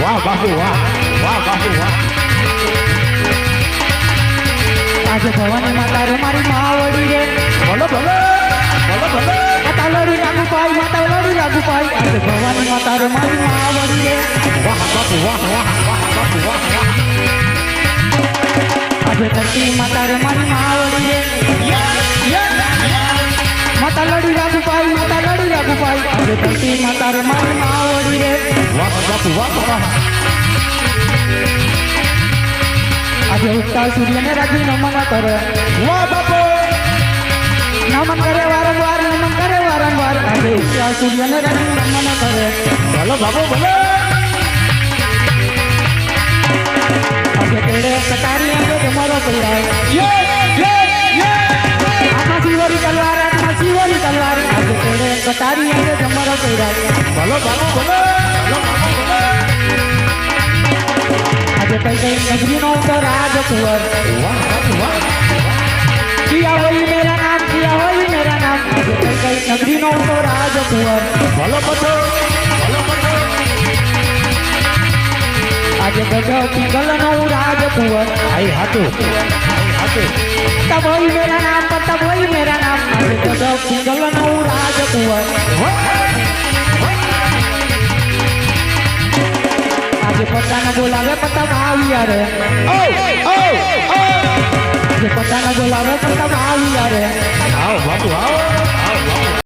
વાહ બાપુ વાહ વાહ બાપુ વાહ આજે ભવાની માતા રે મારી માવડી રે બોલો બોલો બોલો બોલો માતા લડી લાગુ પાઈ માતા લડી લાગુ પાઈ આજે ભવાની માતા રે મારી માવડી રે વાહ બાપુ વાહ વાહ વાહ બાપુ વાહ વાહ આજે ધરતી માતા રે મારી માવડી રે માતા લડી લાગુ પાઈ માતા લડી લાગુ પાઈ આજે ધરતી માતા રે મારી માવડી રે વાહ બાપુ વાહ વાહ આજે ઉગતા સૂર્યને રાજી નમન કરે વાહ બાપુ નમન કરે વારંવાર નમન કરે વારંવાર આજે ઉગતા સૂર્યને રાજી નમન કરે બોલો બાપુ બોલો આજે તેડે કટારી અંગે તમારો પૈરાય આમાં શિવરી તલવાર આજે તેડે કટારી અંગે તમારો પૈરાય બોલો બાપુ બોલો બોલો બાપુ બોલો આજે કઈ કઈ નગરીનો તો રાજકુંવર વાહ બાપુ વાહ કિયા હોય મેરા નામ આજે કઈ કઈ નગરીનો તો રાજકુંવર બોલો બતો બોલો બતો આજે ગજ પિંગલનો રાજકુંવર આઈ હાતું તબ હોય મેરા નામ આજે ગજ પિંગલનો રાજકુંવર આજે પતાને બોલાવે પતા આવ્યા રે આજે પતાને બોલાવે પતા આવ્યા રે આવો બાપુ આવો આવો બાપુ